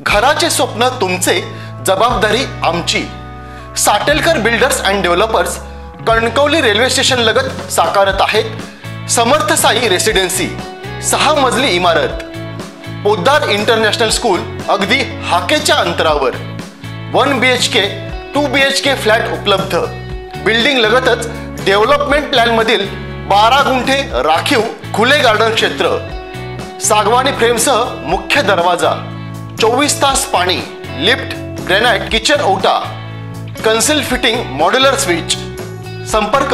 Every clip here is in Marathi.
घराचे स्वप्न तुमचे, जबाबदारी आमची। Satelkar builders and developers Kankavli railway station लगत साकारत आहेत समर्थ साई रेसिडेन्सी, 6 मजली इमारत, पोद्दार इंटरनॅशनल स्कूल अगदी हाकेच्या अंतरावर, 1 BHK 2 BHK फ्लॅट उपलब्ध। बिल्डिंग लगतच डेव्हलपमेंट प्लॅन मधील 12 गुंठे राखीव खुले गार्डन क्षेत्र, सागवानी फ्रेमसह मुख्य दरवाजा, 24 तास पाणी, लिफ्ट, ग्रेनाइट किचन ओटा, कन्सिल फिटिंग मॉड्युलर स्विच। संपर्क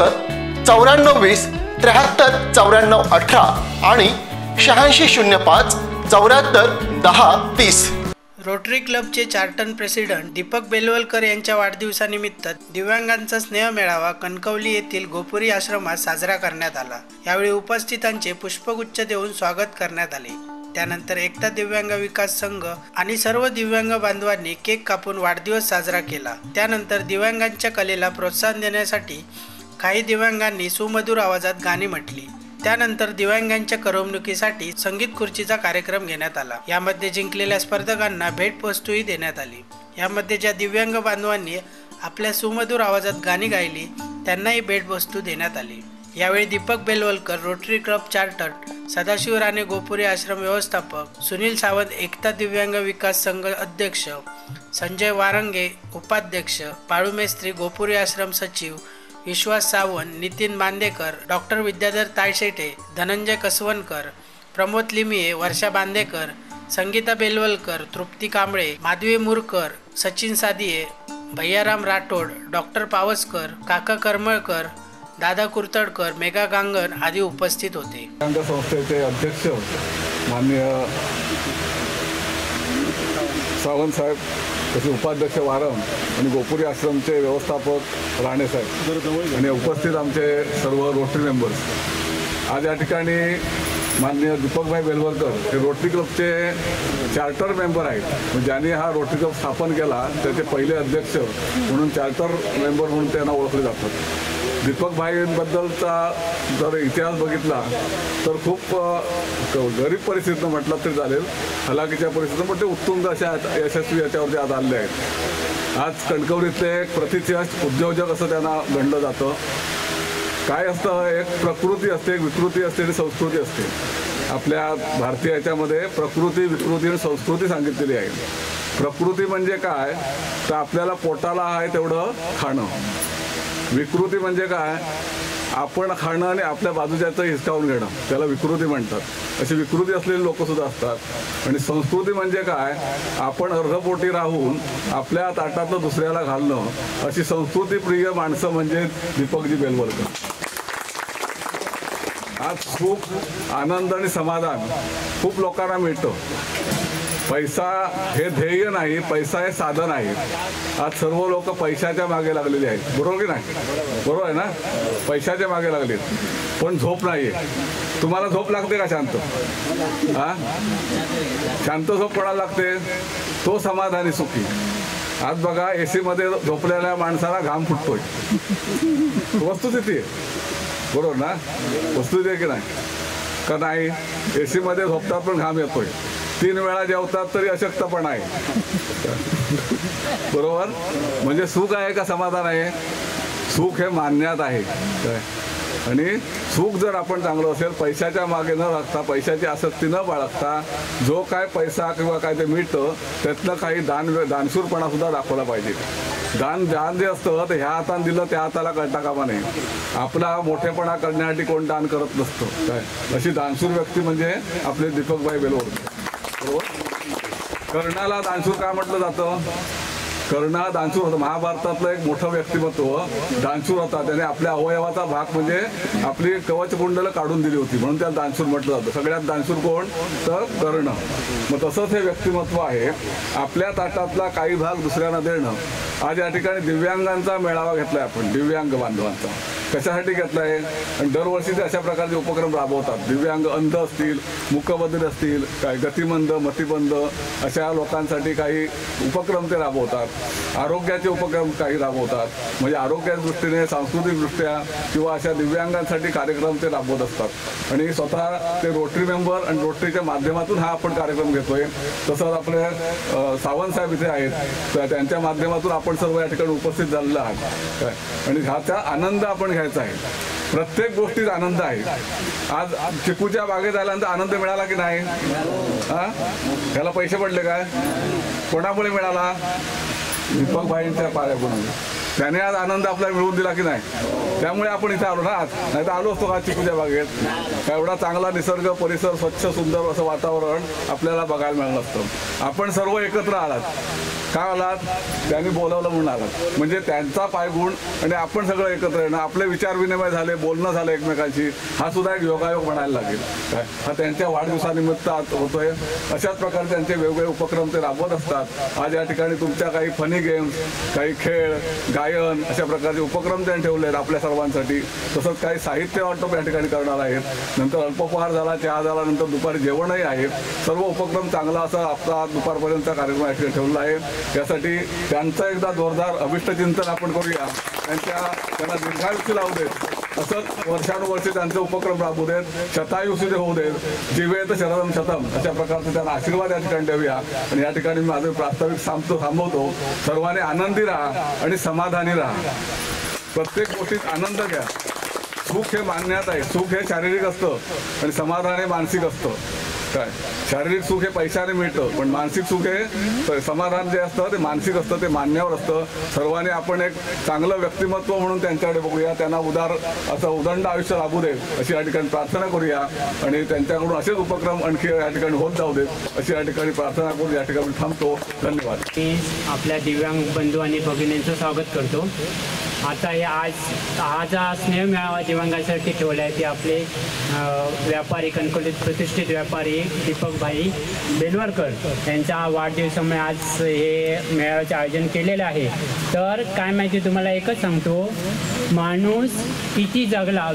9420 73 94 18 आणि 8605 74 10 30। रोटरी क्लबचे चार्टर्ड प्रेसिडेंट दीपक बेलवलकर यांच्या वाढदिवसानिमित्त दिव्यांगांचा स्नेह मेळावा कणकवली येथील गोपुरी आश्रमात साजरा करण्यात आला। यावेळी उपस्थितांचे पुष्पगुच्छ देऊन स्वागत करण्यात आले। त्यानंतर एकता दिव्यांग विकास संघ आणि सर्व दिव्यांग बांधवांनी केक कापून वाढदिवस साजरा केला। त्यानंतर दिव्यांगांच्या कलेला प्रोत्साहन देण्यासाठी काही दिव्यांगांनी सुमधुर आवाजात गाणी म्हटली। त्यानंतर दिव्यांगांच्या करमणुकीसाठी संगीत खुर्चीचा कार्यक्रम घेण्यात आला। यामध्ये जिंकलेल्या स्पर्धकांना भेटवस्तूही देण्यात आली। यामध्ये ज्या दिव्यांग बांधवांनी आपल्या सुमधुर आवाजात गाणी गायली त्यांनाही भेटवस्तू देण्यात आली। यावेळी Deepak Belvalkar, rotary club chartered, Sadashiv Rane Gopuri Ashram व्यवस्थापक, सुनील सावंत एकता दिव्यांग विकास संघ अध्यक्ष, संजय वारंगे उपाध्यक्ष, पाळुमेस्त्री गोपुरी आश्रम सचिव, विश्वास सावंत, नितीन बांदेकर, डॉक्टर विद्याधर तायशेटे, धनंजय कसवनकर, प्रमोद लिमिये, वर्षा बांदेकर, संगीता बेलवलकर, तृप्ती कांबळे, माधवी मुरकर, सचिन सादिये, भैयाराम राठोड, डॉक्टर पावसकर, काका करमळकर, दादा कुर्तडकर, मेघा गांगण आदी उपस्थित होते। संस्थेचे अध्यक्ष माननीय सावंत साहेब, तसे उपाध्यक्ष वारम आणि गोपुरी आश्रमचे व्यवस्थापक राणे साहेब आणि उपस्थित आमचे सर्व रोटरी मेंबर्स, आज या ठिकाणी माननीय दीपकभाई बेलवलकर हे रोटरी क्लबचे चार्टर मेंबर आहेत। ज्यांनी हा रोटरी क्लब स्थापन केला त्याचे पहिले अध्यक्ष म्हणून चार्टर मेंबर म्हणून त्यांना ओळखले जातात। दीपकभाईंबद्दलचा जर इतिहास बघितला तर खूप गरीब परिस्थितीनं म्हटलं तरी चालेल, हलाखीच्या परिस्थितीनं, पण ते उत्तुंग अशा यशस्वी याच्यावरती आज आले आहेत। आज कणकवलीतले एक प्रतिष्ठित उद्योजक असं त्यांना गणलं जातं। काय असतं, एक प्रकृती असते, एक विकृती असते आणि संस्कृती असते। आपल्या भारतीय याच्यामध्ये प्रकृती, विकृती आणि संस्कृती सांगितलेली आहे। प्रकृती म्हणजे काय तर आपल्याला पोटाला आहे तेवढं खाणं, विकृती म्हणजे काय आपण खाणं आणि आपल्या बाजूच्याचं हिसकावून घेणं, त्याला विकृती म्हणतात। अशी विकृती असलेली लोकसुद्धा असतात। आणि संस्कृती म्हणजे काय आपण अर्धपोटी राहून आपल्या ताटातलं दुसऱ्याला घालणं, अशी संस्कृतीप्रिय माणसं म्हणजे दीपकजी बेलवलकर। आज सुख, आनंद आणि समाधान खूप लोकांना मिळतं। पैसा हे ध्येय नाही, पैसा हे साधन आहे। आज सर्व लोक पैशाच्या मागे लागलेले आहेत, बरोबर की नाही? बरोबर आहे ना, पैशाच्या मागे लागलेत, पण झोप नाहीये। तुम्हाला झोप लागते का शांत? शांत झोप कोणाला लागते? तो समाधानी सुखी। आज बघा AC मध्ये झोपलेल्या माणसाला घाम फुटतोय, वस्तुस्थिती आहे, बरोबर ना? वस्तुस्थिती आहे की नाही? का नाही? AC मध्ये झोपतात पण घाम येतोय, 3 वेळा जेवतात तरी अशक्तपणा आहे, बरोबर? म्हणजे सुख आहे का समाधान आहे? सुख हे मान्यात आहे। आणि सुख जर आपण चांगलं असेल, पैशाच्या मागे न लागता, पैशाची आसक्ती न बाळगता, जो काय पैसा किंवा काय ते मिळतं त्यातनं काही दानशूरपणा सुद्धा दाखवला पाहिजे। दान जे असतं ते ह्या हाताने दिलं त्या हाताला कळता कामा नये। आपला मोठेपणा करण्यासाठी कोण दान करत नसतं काय, अशी दानशूर व्यक्ती म्हणजे आपले दीपकभाई बेलवलकर, बरोबर? कर्णाला दानशूर का म्हटलं जातं? कर्ण हा दानशूर होता, महाभारतातलं एक मोठं व्यक्तिमत्व दानशूर होता। त्याने आपल्या अवयवाचा भाग म्हणजे आपली कवचकुंडलं काढून दिली होती, म्हणून त्याला दानशूर म्हटलं जातं। सगळ्यात दानशूर कोण तर कर्ण। मग तसंच हे व्यक्तिमत्व आहे, आपल्या ताटातला काही भाग दुसऱ्यांना देणं। आज या ठिकाणी दिव्यांगांचा मेळावा घेतलाय आपण, दिव्यांग बांधवांचा। कशासाठी घेतला आहे आणि दरवर्षी ते अशा प्रकारचे उपक्रम राबवतात. दिव्यांग, अंध असतील, मूकबधिर असतील, काही गतिमंद, मतिमंद अशा लोकांसाठी काही उपक्रम ते राबवतात. आरोग्याचे उपक्रम काही राबवतात. म्हणजे आरोग्याच्या दृष्टीने, सांस्कृतिकदृष्ट्या किंवा अशा दिव्यांगांसाठी कार्यक्रम ते राबवत असतात. आणि स्वतः ते रोटरी मेंबर आणि रोटरीच्या माध्यमातून हा आपण कार्यक्रम घेतोय. तसंच आपले सावंत साहेब इथे आहेत, तर त्यांच्या माध्यमातून आपण सर्व या ठिकाणी उपस्थित झालेलो आहात. आणि ह्याचा आनंद आपण घ्यायचा आहे. प्रत्येक गोष्टीत आनंद आहे. आज चिकूच्या बागेत आल्यानंतर आनंद मिळाला की नाही? हा, त्याला पैसे पडले काय? कोणामुळे मिळाला? दीपक भाईंच्या पायाकडून. त्याने आज आनंद आपल्याला मिळवून दिला की नाही? त्यामुळे आपण इथे आलो ना आज, नाही तर आलो असतो का चिकूच्या बागेत? एवढा चांगला निसर्ग, परिसर, स्वच्छ सुंदर असं वातावरण आपल्याला बघायला मिळालं असतं. आपण सर्व एकत्र आलात. का आलात? त्यांनी बोलावलं म्हणून आलात. म्हणजे त्यांचा पायगुण आणि आपण सगळं एकत्र येणं, आपले विचार विनिमय झाले, बोलणं झालं एकमेकांशी, हा सुद्धा एक योगायोग म्हणायला लागेल. हा त्यांच्या वाढदिवसानिमित्त होतोय. अशाच प्रकारे त्यांचे वेगवेगळे उपक्रम ते राबवत असतात. आज या ठिकाणी तुमच्या काही फनी गेम्स, काही खेळ, गायन अशा प्रकारचे उपक्रम त्यांनी ठेवले आहेत आपल्या सर्वांसाठी. तसंच काही साहित्य वाटप या ठिकाणी करणार आहेत. नंतर अल्पोपहार झाला, चहा झाला, नंतर दुपारी जेवणही आहे. सर्व उपक्रम चांगला असा आपला दुपारपर्यंतचा कार्यक्रम या ठिकाणी ठेवला आहे. यासाठी त्यांचं एकदा जोरदार अभिष्टचिंतन आपण करूया. त्यांना दीर्घायुष्य लावू देत, असंच वर्षानुवर्षे त्यांचे उपक्रम राबवू देत, शतायुषी होऊ देत, जीवेत शरदम शतम अशा प्रकारचे त्यांना आशीर्वाद या ठिकाणी देऊया. आणि या ठिकाणी माझं प्रास्ताविक थांबवतो. सर्वांनी आनंदी राहा आणि समाधानी राहा. प्रत्येक गोष्टीत आनंद घ्या. सुख हे मानण्यात आहे. सुख हे शारीरिक असतं आणि समाधान हे मानसिक असतं. काय शारीरिक सुख हे पैशाने मिळतं, पण मानसिक सुख हे समाधान जे असतं ते मानसिक असतं, ते मानण्यावर असतं. सर्वांनी आपण एक चांगलं व्यक्तिमत्व म्हणून त्यांच्याकडे बघूया. त्यांना असं उदंड आयुष्य लाभू दे अशी या ठिकाणी प्रार्थना करूया. आणि त्यांच्याकडून असेच उपक्रम आणखी या ठिकाणी होत जाऊ देत अशी या ठिकाणी प्रार्थना करून या ठिकाणी थांबतो. धन्यवाद. मी आपल्या दिव्यांग बंधू आणि भगिनींचं स्वागत करतो. आता हे आज हा स्नेह मेळावा दिव्यांगासाठी ठेवला आहे. ते आपले व्यापारी, कणकवलीत प्रतिष्ठित व्यापारी दीपकभाई बेलवलकर यांच्या वाढदिवसामुळे आज हे मेळाव्याचे आयोजन केलेलं आहे. तर काय माहिती तुम्हाला एकच सांगतो, माणूस किती जगला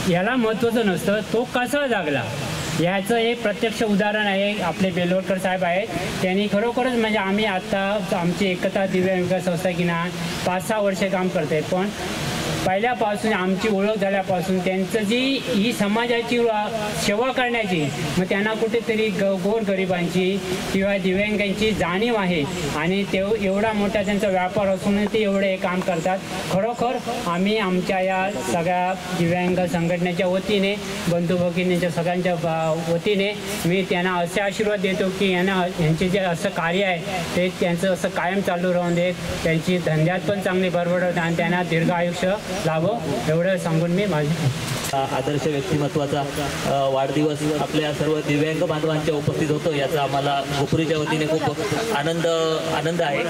याला महत्त्वाचं नसतं, तो कसा जगला ह्याचं एक प्रत्यक्ष उदाहरण आहे. आपले बेलवलकर साहेब आहेत. त्यांनी खरोखरच म्हणजे आम्ही आत्ता आमची एकता दिव्यांग विकास संस्था की ना 5-6 वर्षे काम करते, पण पहिल्यापासून आमची ओळख झाल्यापासून त्यांचं जी ही समाजाची सेवा करण्याची, मग त्यांना कुठेतरी गोरगरिबांची किंवा दिव्यांगांची जाणीव आहे. आणि ते एवढा मोठा त्यांचा व्यापार असून ते एवढे काम करतात. खरोखर आम्ही आमच्या या सगळ्या दिव्यांग संघटनेच्या वतीने, बंधू भगिनींच्या सगळ्यांच्या वतीने मी त्यांना असे आशीर्वाद देतो की यांचे जे असं कार्य आहे ते त्यांचं असं कायम चालू राहून देत. त्यांची धंद्यात पण चांगली भरभराट आणि त्यांना दीर्घ आयुष्य लाभो एवढं सांगून मी माझी आदर्श व्यक्तिमत्वाचा वाढदिवस आपल्या सर्व दिव्यांग बांधवांच्या उपस्थित होतो याचा आम्हाला गोपुरीच्या वतीने खूप आनंद आहे.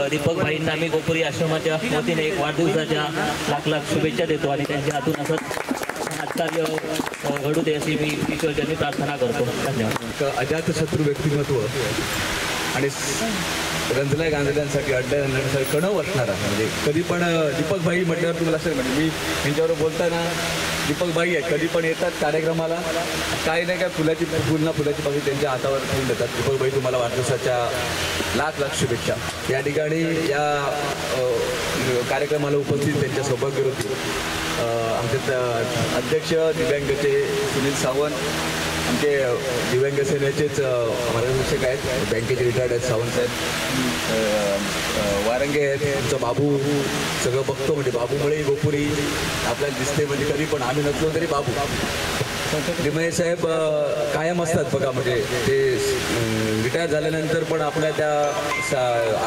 दीपक भाईंना आम्ही गोपुरी आश्रमाच्या वतीने एक वाढदिवसाच्या लाख शुभेच्छा देतो आणि त्यांच्या हातून असंच कार्य घडू दे अशी मी ईश्वरचरणी प्रार्थना करतो. धन्यवाद. अजातशत्रू व्यक्तिमत्व आणि रंजल्या गांधल्यांसाठी अड्ड्यांसाठी कणव असणारा, म्हणजे कधी पण दीपक भाई म्हटल्यावर तुम्हाला असेल, म्हणजे मी यांच्यावर बोलताना दीपक भाई आहेत, कधी पण येतात कार्यक्रमाला, काही नाही काय फुलाची पाकळी त्यांच्या हातावर ठेवून देतात. दीपक भाई तुम्हाला वाढदिवसाच्या लाख शुभेच्छा. या ठिकाणी या कार्यक्रमाला उपस्थित त्यांच्या सौभाग्य होती आमचे अध्यक्ष दिव्यांगचे सुनील सावंत, आमचे दिव्यांग सेनेचेच मार्गदर्शक आहेत, बँकेचे रिटायर्ड आहेत सावंत साहेब, वारंगे आहेत, आमचा बाबू सगळं बघतो, म्हणजे बाबूमुळे गोपुरी आपल्याला दिसते, म्हणजे कधी पण आम्ही नसलो तरी बाबू. लिमये साहेब कायम असतात बघा, म्हणजे ते रिटायर झाल्यानंतर पण आपल्या त्या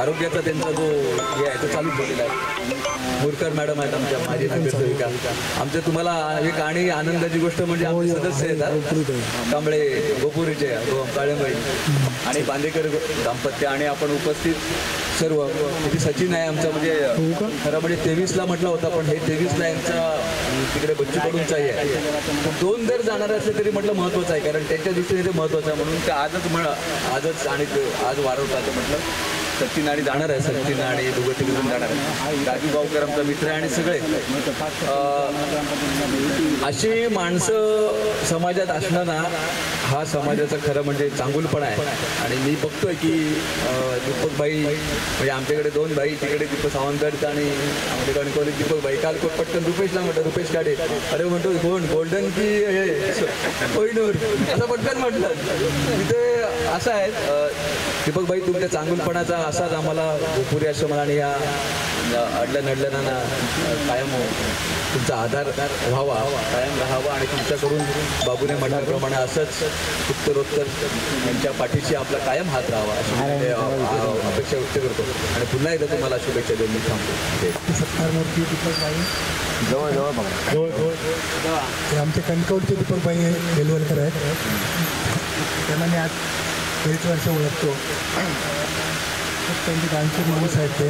आरोग्याचा त्यांचा जो हे आहे तो चालूच झालेला आहे. मुरकर मॅडम आहेत आमच्या माजी नगरसेविका. आमच्या तुम्हाला एक आणि आनंदाची गोष्ट म्हणजे आमचे सदस्य येतात कांबळे गोपुरीचे काळेबाई आणि बांदेकर दाम्पत्य आणि आपण उपस्थित सर्व. तिथे सचिन आहे आमचा, म्हणजे खरं म्हणजे 23ला म्हटलं होता, पण हे 23ला यांचा तिकडे बच्चूकडूनचाही आहे. 2 जर जाणार असले तरी म्हटलं महत्त्वाचं आहे, कारण त्यांच्या दृष्टीने ते महत्त्वाचं आहे, म्हणून ते आजच आणि आज वाढवतात म्हटलं. सचिन आणि जाणार आहे, सचिन आणि दोघं तिकडून जाणार आहे. राजू गावकर आमचा मित्र आहे आणि सगळे अशी माणसं समाजात असणं ना, हा समाजाचा खरं म्हणजे चांगुलपणा आहे. आणि मी बघतोय की दीपक भाई म्हणजे आमच्याकडे 2 भाई, तिकडे दीपक सावंत आणि आमच्या कणकवली दीपक भाई. काल पटकन रुपेशला म्हटलं, रुपेश काढे, अरे म्हणतो कोण गोल्डन की हे कोहिनूर, असं पटकन म्हटलं. तिथे असं आहे दीपक भाई, तुमच्या चांगुलपणाचा असाच आम्हाला गोपुरी आश्रमाला आणि या अडलणांना कायम तुमचा आधार व्हावा, कायम राहावा. आणि तुमच्याकडून बाबूने म्हटल्याप्रमाणे असंच उत्तरोत्तर यांच्या पाठीशी आपला कायम हात राहावा अशी अपेक्षा व्यक्त करतो. आणि पुन्हा एकदा तुम्हाला शुभेच्छा देऊन मी थांबतो. सत्कारमूर्ती दीपकबाई जवळ आमचे कणकवलीचे दीपकबाई बेलवलकर आहेत. त्यांना मी आज 1 वर्ष ओळखतो. त्यांचे डान्सर माणूस आहेत. ते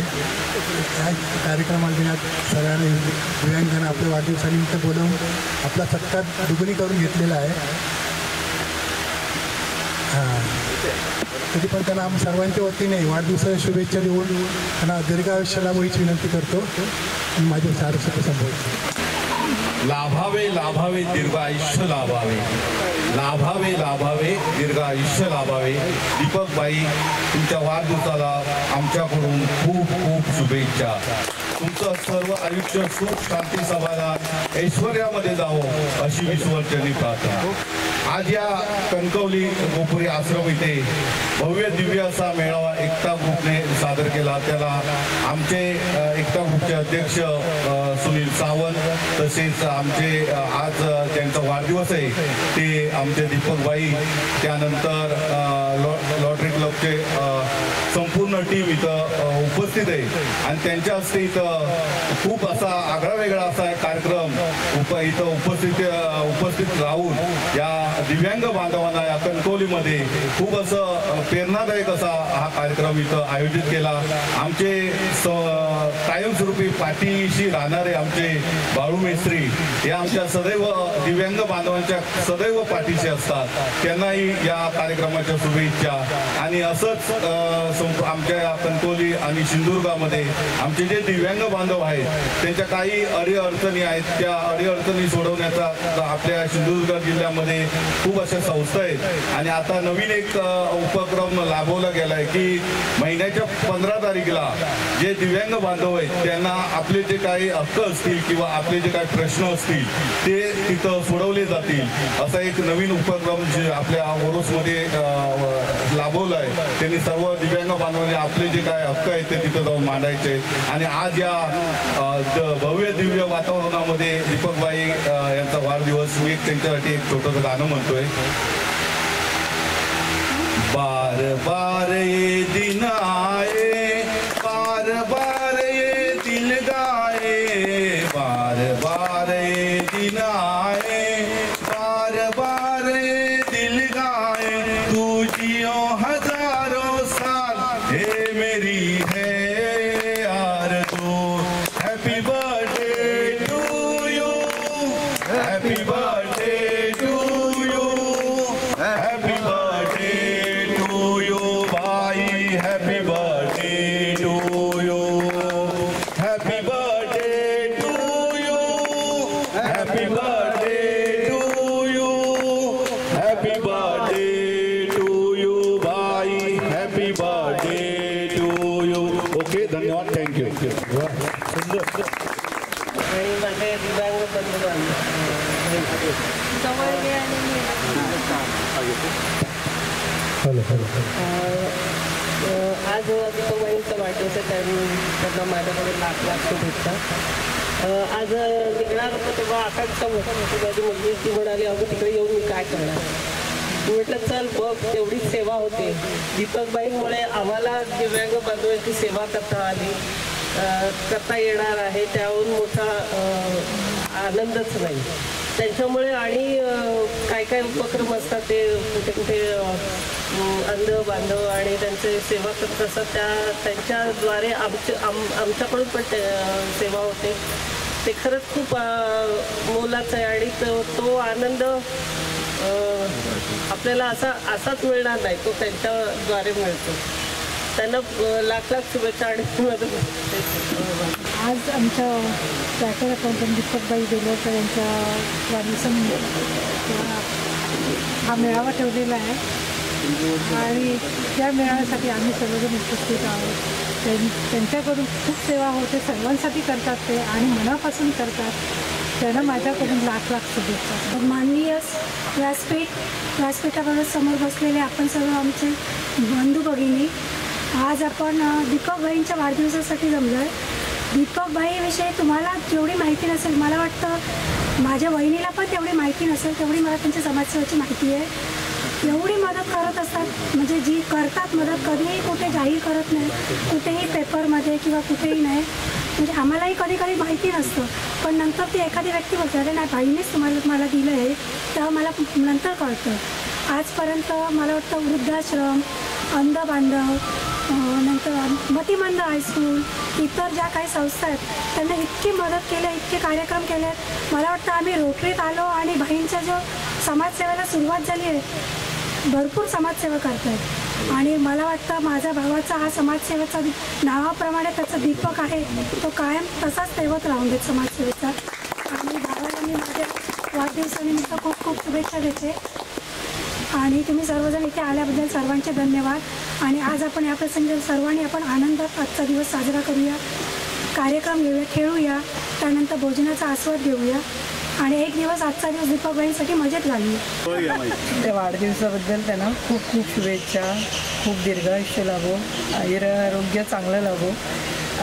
त्या कार्यक्रमाला मी आज सगळ्यांनी दिव्यांगांना आपल्या वाढदिवसानिमित्त बोलवून आपला सत्कार दुगुणी करून घेतलेला आहे. तरी पण त्यांना आम्ही सर्वांच्या वतीने वाढदिवसाच्या शुभेच्छा देऊन त्यांना दीर्घायुष्य लाभो हीच विनंती करतो आणि माझे सारस्वत संबोधतो. लाभावे लाभावे दीर्घ आयुष्य लाभावे, लाभावे लाभावे दीर्घ आयुष्य लाभावे. दीपकबाई, तुमच्या वाढदिवसाला आमच्याकडून खूप खूप शुभेच्छा. तुमचं सर्व आयुष्य सुख, शांती, समाधान, ऐश्वर्यामध्ये जावं अशी ईश्वरचरणी प्रार्थना. आज या कणकवली गोपुरी आश्रम इथे भव्य दिव्य असा मेळावा एकता ग्रुपने सादर केला. त्याला आमचे एकता ग्रुपचे अध्यक्ष सुनील सावंत, तसेच आमचे आज ज्यांचा वाढदिवस आहे ते आमचे दीपकबाई, त्यानंतर लॉटरी क्लबचे संपूर्ण टीम इथं उपस्थित आहे. आणि त्यांच्या हस्ते इथं खूप असा आगळा वेगळा असा कार्यक्रम इथं उपस्थित राहून या दिव्यांग बांधवांना या कणकवलीमध्ये खूप असं प्रेरणादायक असा हा कार्यक्रम इथं आयोजित केला. आमचे कायमस्वरूपी पाठीशी राहणारे आमचे बाळू मेस्त्री हे आमच्या सदैव दिव्यांग बांधवांच्या सदैव पाठीशी असतात. त्यांनाही या कार्यक्रमाच्या शुभेच्छा. आणि असंच आमच्या कणकवली आणि सिंधुदुर्गामध्ये आमचे जे दिव्यांग बांधव आहेत त्यांच्या काही अडीअडचणी आहेत, त्या अडीअडचणी सोडवण्याचा आपल्या सिंधुदुर्ग जिल्ह्यामध्ये खूप अशा संस्था आहेत. आणि आता नवीन एक उपक्रम राबवला गेला आहे की महिन्याच्या 15 तारखेला जे दिव्यांग बांधव आहेत त्यांना आपले जे काही हक्क असतील किंवा आपले जे काही प्रश्न असतील ते तिथं सोडवले जातील, असा एक नवीन उपक्रम जे आपल्या ओरोसमध्ये राबवला आहे. त्यांनी सर्व दिव्यांग बांधवांनी आपले जे काय हक्क आहेत ते तिथं जाऊन मांडायचे. आणि आज या भव्य दिव्य वातावरणामध्ये दीपकबाई यांचा वाढदिवस, मी त्यांच्यासाठी एक छोटंसं गाणं म्हणतोय. बार बार ये दिन आए, बार बार ये दिल गाए, बार बार ये दिन आए, बार बार ये दिल गाए. तू जियो हजारों साल, हे मेरी है यार तू. Happy birthday to you, happy birthday to you, happy birthday to you भाई, happy birthday to you, happy birthday to you, happy birthday to you, happy birthday to you भाई, happy birthday to you. Okay, धन्यवाद, थँक्यू. आणि माझे दिव्यांग बंधू आज दीपकबाईंचा वाढदिवस आहे, त्यांना माझ्याकडे लाख शुभेच्छा. आज निघणार होतं तेव्हा आकांक्षा माझी मुलगी ती म्हणाली अगं तिकडे येऊन मी काय करणार. म्हटलं चल बघ, तेवढीच सेवा होते. दीपकबाईंमुळे आम्हाला दिव्यांग बांधवांची सेवा करता येणार आहे, त्याहून मोठा आनंदच नाही. त्यांच्यामुळे आणि काय काय उपक्रम असतात ते कुठे कुठे अंध बांधव आणि त्यांचे सेवा करत असतात, त्यांच्याद्वारे आमच्याकडून पण सेवा होते. ते खरंच खूप मोलाचं आहे. आणि तो आनंद आपल्याला असाच मिळणार नाही, तो त्यांच्याद्वारे मिळतो. त्यांना लाख लाख शुभेच्छा आणि आज आमच्या चार्टर्ड अकाउंटंट दीपकबाई बेलवकर यांच्या वाढदिवसानिमित्त हा मेळावा ठेवलेला आहे आणि त्या मेळाव्यासाठी आम्ही सर्वजण उपस्थित आहोत. त्यांच्याकडून खूप सेवा होते, सर्वांसाठी करतात ते आणि मनापासून करतात. त्यांना माझ्याकडून लाख लाख शुभेच्छा. माननीय व्यासपीठावर समोर बसलेले आपण सर्व आमचे बंधू भगिनी, आज आपण दीपकबाईंच्या वाढदिवसासाठी जमलो आहे. दीपकबाईविषयी तुम्हाला जेवढी माहिती नसेल, मला वाटतं माझ्या बहिणीला पण तेवढी माहिती नसेल तेवढी मला त्यांच्या समाजसेवेची माहिती आहे. एवढी मदत करत असतात, म्हणजे जी करतात मदत, कधीही कुठे जाहीर करत नाही, कुठेही पेपरमध्ये किंवा कुठेही नाही. म्हणजे आम्हालाही कधी कधी माहिती नसतं, पण नंतर ती एखादी व्यक्ती बोलते अरे नाही बाईनेच मला दिलं आहे, तेव्हा मला नंतर कळतं. आजपर्यंत मला वाटतं वृद्धाश्रम, अंध बांधव, नंतर मतिमंद हायस्कूल, इतर ज्या काही संस्था आहेत त्यांना इतकी मदत केली, इतके कार्यक्रम केले. मला वाटतं आम्ही रोटरीत आलो आणि बाईंच्या जो समाजसेवेला सुरुवात झाली आहे, भरपूर समाजसेवा करत आहेत आणि मला वाटतं माझ्या भावाचा हा समाजसेवेचा नावाप्रमाणे त्याचा दीपक आहे, तो कायम तसाच तेवत राहून देत समाजसेवेचा. आणि भावाला मी माझ्या वाढदिवसानिमित्त खूप खूप शुभेच्छा देते आणि तुम्ही सर्वजण इथे आल्याबद्दल सर्वांचे धन्यवाद. आणि आज आपण या प्रसंगी सर्वांनी आपण आनंदात आजचा दिवस साजरा करूया, कार्यक्रम घेऊया, खेळूया, त्यानंतर भोजनाचा आस्वाद घेऊया आणि एक दिवस आजचा दिवस दीपकबाईंसाठी मजेत घालूया. त्या वाढदिवसाबद्दल त्यांना खूप खूप शुभेच्छा. खूप दीर्घायुष्य लाभो, आरोग्य चांगलं लाभो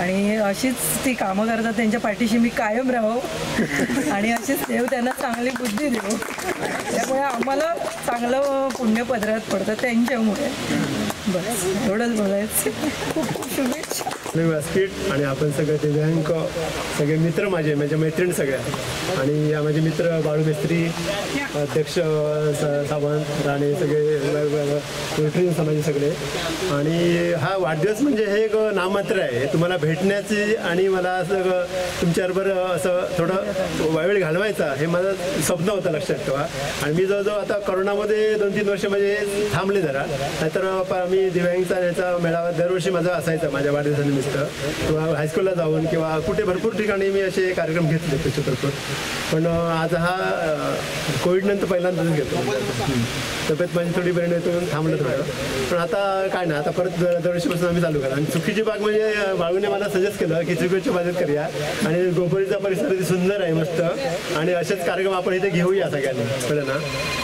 आणि अशीच ती कामं करतात, त्यांच्या पाठीशी मी कायम राहो आणि अशीच देव त्यांना चांगली बुद्धी देऊ. त्यामुळे आम्हाला चांगलं पुण्य पदरात पडतं त्यांच्यामुळे. बस एवढंच बोलायचं. खूप खूप शुभेच्छा. व्यासपीठ आणि आपण सगळे दिव्यांग सगळे मित्र, माझे मैत्रीण सगळ्या, आणि माझे मित्र बाळू मेस्त्री, अध्यक्ष सावंत, राणे, सगळे मैत्रीण समाज सगळे. आणि हा वाढदिवस म्हणजे हे एक नाममात्र आहे, तुम्हाला भेटण्याची आणि मला सगळं तुमच्याबरोबर असं थोडं वेळ घालवायचा हे माझं स्वप्न होतं, लक्षात ठेवा. आणि मी जवळजवळ आता करोनामध्ये 2-3 वर्ष म्हणजे थांबले जरा, नाहीतर मी दिव्यांगचा याचा मेळावा दरवर्षी माझा असायचा माझ्या वाढदिवसानिमित्त, किंवा हायस्कूलला जाऊन किंवा कुठे भरपूर ठिकाणी मी असे कार्यक्रम घेतले त्याचे भरपूर. पण आज हा कोविडनंतर पहिल्यांदाच घेतो. तब्येत माझी थोडी बरी नव्हती म्हणून थांबलं थोडं, पण आता काय ना, आता परत दरवर्षीपासून आम्ही चालू करा. आणि चुकीची बाग म्हणजे बाळूने मला सजेस्ट केलं की चुकीची बागेत करूया आणि गोपुरीचा परिसर सुंदर आहे मस्त, आणि असेच कार्यक्रम आपण इथे घेऊया सगळ्यांनी. कळलं ना.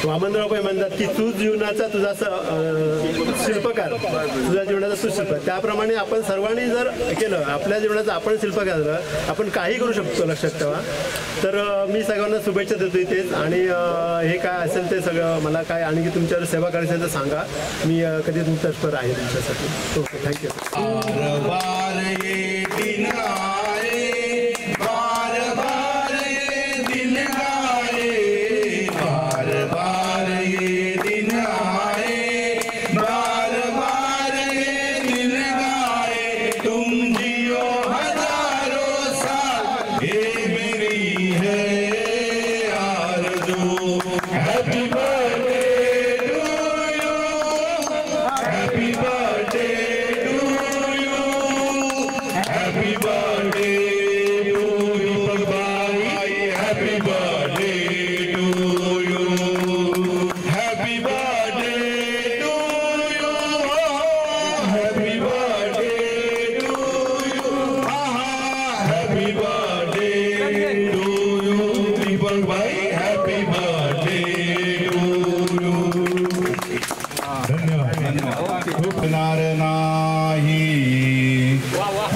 वामनराव पण म्हणतात की तू जीवनाचा तुझा शिल्पकार, तुझ्या जीवनाचा सुशिल्प, त्याप्रमाणे आपण सर्वांनी जर केलं आपल्या जीवनाचं, आपण शिल्पकार झालं, आपण काही करू शकतो, लक्षात ठेवा. तर मी सगळ्यांना शुभेच्छा देतो इथेच. आणि हे काय असेल ते सगळं मला काय आणखी तुमच्यावर सेवा करायची असेल तर सांगा, मी कधी तुमच्यावर आहे तुमच्यासाठी. Okay, thank you.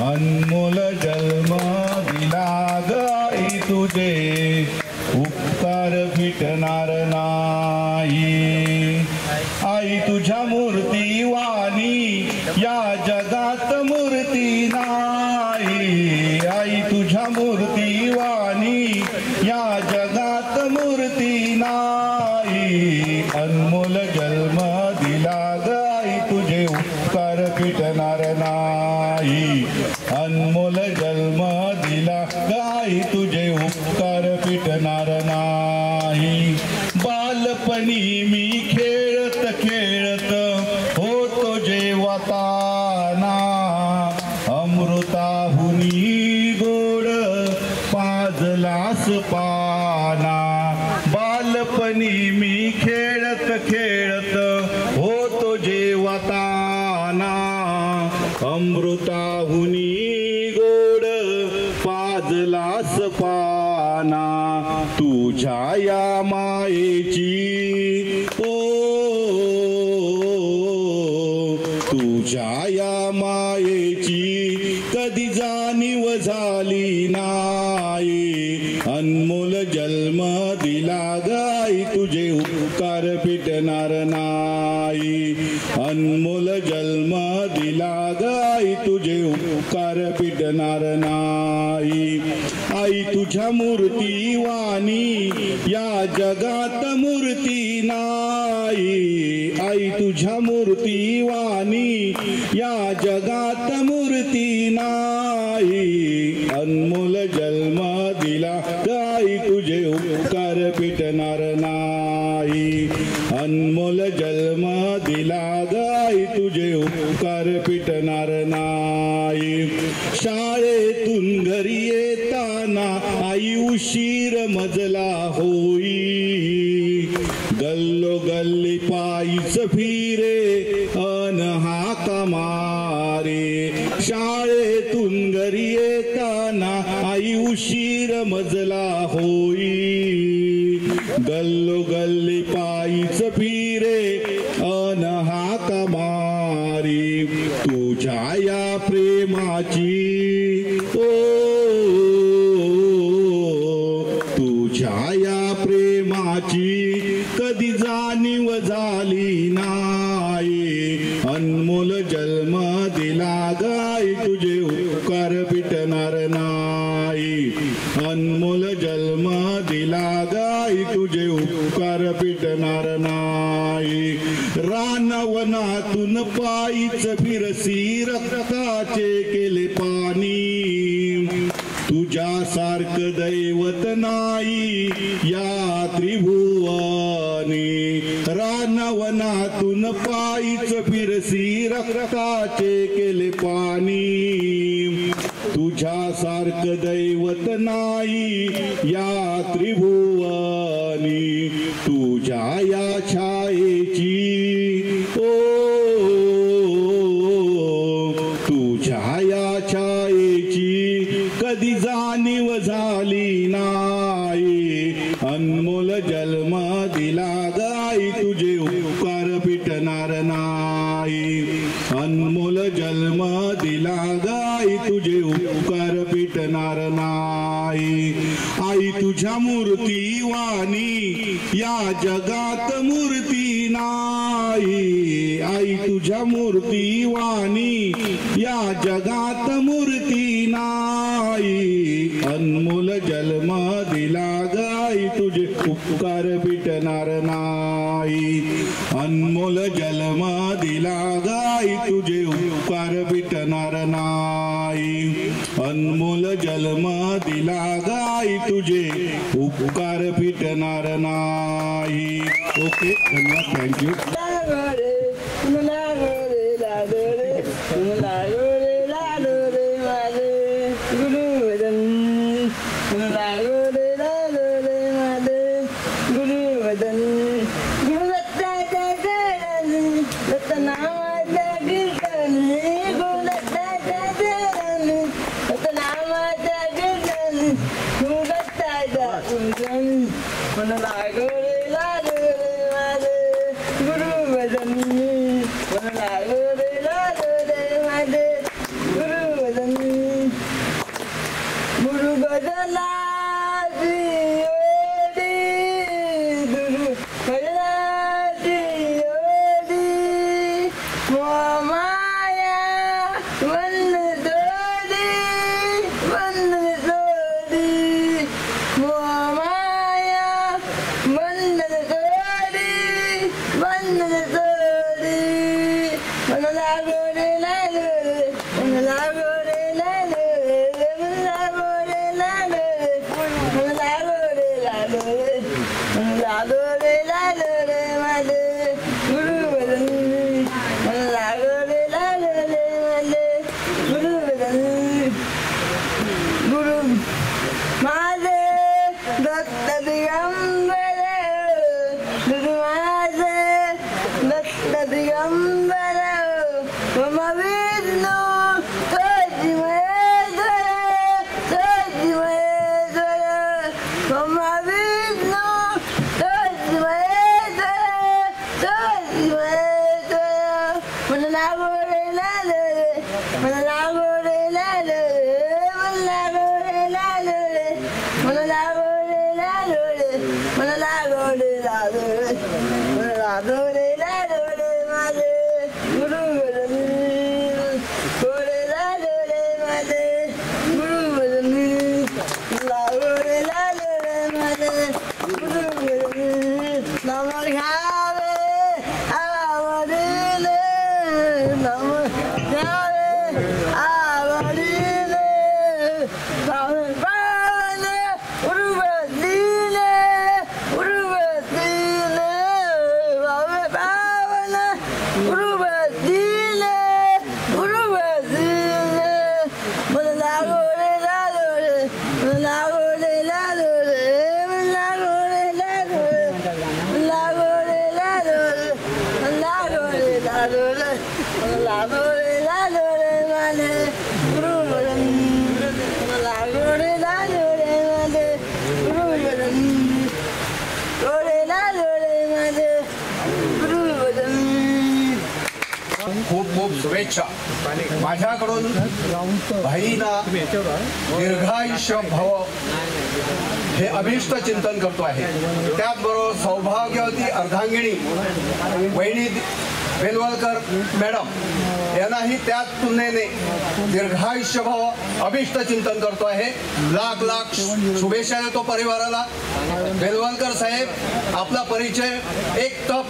अनमोल जन्म दिला गाई तुझे, उपकार फिटणार नाही. आई तुझ्या मूर्ती वाणी या जगात मूर्ती नाही. आई तुझ्या मूर्ती वाणी या जगात मूर्ती नाही. अनमोल जन्म दिला गाई तुझे, उपकार फिटणार नाही. अनमोल जन्म दिला गाई तुझे, उपकार फिटणार नाही. बालपणी मी खेळत खेळत होतो जेव्हा ताना, अमृताहुनी गोड पाजलास पाना तुझ्या या मायेची ओ तुझ्या या मायेची कधी जाणीव झाली नाही अनमोल जन्म दिला गाई तुझे उपकार फिटणार नाही अनमोल जन्म दिला गाई तुझे उपकार फिटणार नाही आई तुझ्या मूर्ती वाणी या जगात मूर्ती नाही आई तुझ्या मूर्ती वाणी या जगात मूर्ती नाही अनमोल जन्म दिला गाई तुझे उपकार फिटणार नाही अनमोल जन्म दिला गाई तुझे उपकार फिटणार नाही शाळेतून घरी येताना आई उशीर मजला होई गल्लो गल्ली पायीच फिरे अन हाका मारे शाळेतून घरी येताना आई उशीर मजला होई गल्लो गल्ली पायीच फिरे अन हाका मारे तुझ्या या प्रेमाची ओ तुझ्या या प्रेमाची कधी जाणीव झाली नाही अनमोल जन्म दिला गाई तुझे उपकार फिटणार नाही अनमोल जन्म दिला गाई तुझे उपकार फिटणार नाही रानवनातून पायीच फिरसी रक्ताचे केले पाणी तुझ्यासारखं दैवत नाही या त्रिभुवनी रानवनातून पायीच फिरसी रक्ताचे केले पाणी तुझ्यासारखं दैवत नाही या त्रिभुवनी तुझ्या या छायेची ओ तुझ्या या छायेची कधी जाणीव झाली नाही अनमोल जन्म दिला गाई तुझे उपकार फिटणार नाही अनमोल जन्म दिला गाई तुझे उपकार फिटणार नाही आई तुझ्या मूर्ती वाणी या जगात मूर्ती नाही आई तुझ्या मूर्ती वाणी या जगात मूर्ती नाही अनमोल जन्म दिला गाई तुझे उपकार फिटणार नाही अनमोल जन्म दिला गाई तुझे उपकार फिटणार नाही अनमोल जन्म दिला गाई तुझे उपकार फिटणार नाही ओके धन्यवाद थँक्यू दिगंबर मम विष्णु खूप खूप शुभेच्छा माझ्याकडून भाईना दीर्घायुष्य भव हे अभिष्ट चिंतन करतो आहे। त्याचबरोबर सौभाग्यवती अर्धांगिणी वहिनी बेलवलकर मॅडम यांनाही त्याच तुलनेने दीर्घायुष्य भाव अभिष्ट चिंतन करतो आहे। लाख लाख शुभेच्छा देतो परिवाराला। बेलवलकर साहेब आपला परिचय एक तप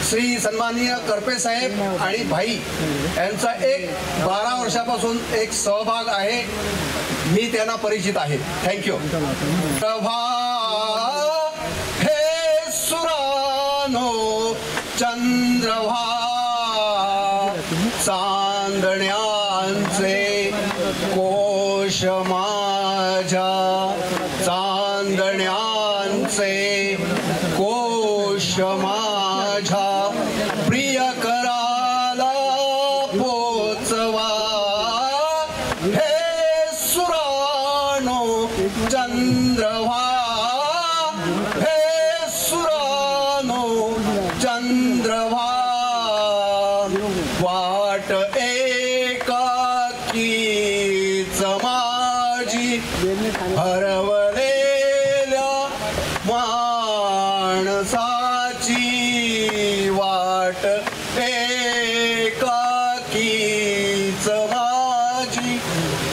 श्री सन्माननीय करपे साहेब आणि भाई यांचा एक 12 वर्षापासून एक सहभाग आहे। मी त्यांना परिचित आहे। थँक्यू। प्रभा हे सुरानो चंद्रभा चांदण्यांचे कोश माझ्या चांदण्यांचे कोश माझ्या प्रिय कराला पोचवा हे सुरानो चंद्रभा हे सुरानो चंद्रभा वाट एकाकीच माझी हरवलेल्या माणसाची वाट एकाकीच माझी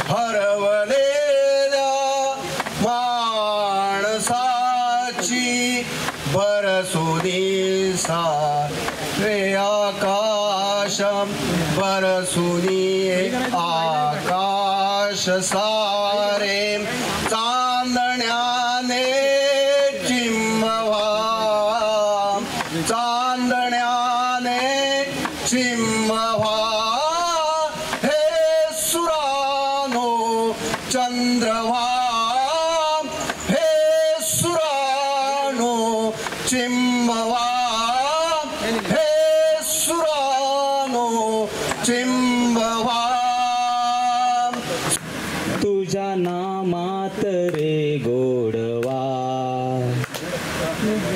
हरवलेल्या माणसाची बरसुनी सारे आकाशम बरसुनी आकाश सारे चांदण्याने चिम्मवा चांदण्याने चिम्मवा हे सुरानो चंद्रवा हे सुरानो चिम्मवा हे सुरानो चिम्मवा तुझ्या नामात रे गोडवा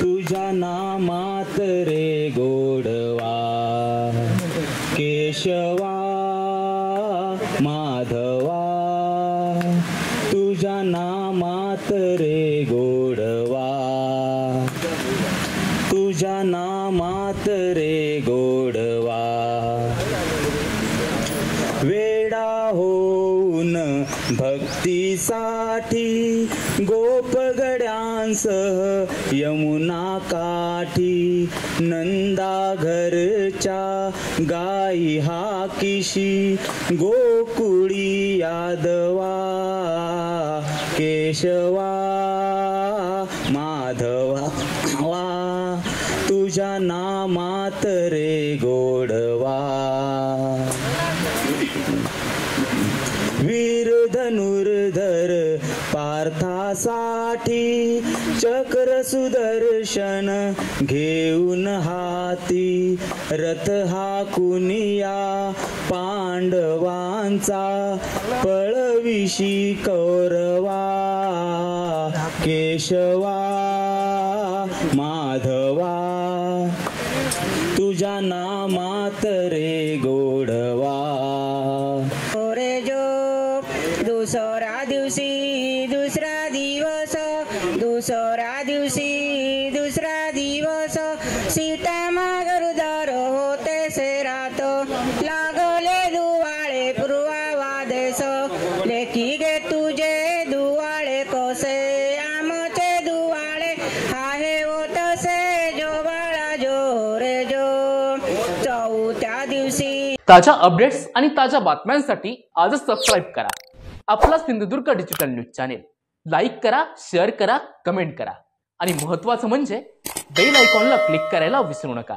तुझ्या नामात रे गोडवा केशवा माधवा तुझ्या नामात रे गोडवा तुझ्या नामात रे गोडवा वेडा होऊन भक्तीसाठी गोपगड्यांसह यमुना काठी नंदा घरच्या गाई हाकिशी गोकुळी यादवा केशवा माधवा तुझ्या नामात रे गोडवा वीर धनुर्धर पार्थासाठी चक्र सुदर्शन घेऊन हाती रथ हाकुनिया पांडवांचा पळविशी कौरवा केशवा माधवा तुझ्या नामात रे गोडवा रे जो दुसरा दिवशी दुसरा दिवस दुसरा दिवशी दुसरा दिवस सीता मागरुदार होते से रात लागले दुवाळे पूर्वावादेस लेखी गे तुझे दुवाळे कसे आमचे दुवाळे आहे होतसे जो बाळा जो रे जो चौथ्या दिवशी ताज्या अपडेट्स आणि ताज्या बातम्यांसाठी आजच सबस्क्राईब करा आपला Sindhudurg digital news channel. Like करा, शेअर करा, कमेंट करा आणि महत्त्वाचं म्हणजे बेल आयकॉनला क्लिक करायला विसरू नका.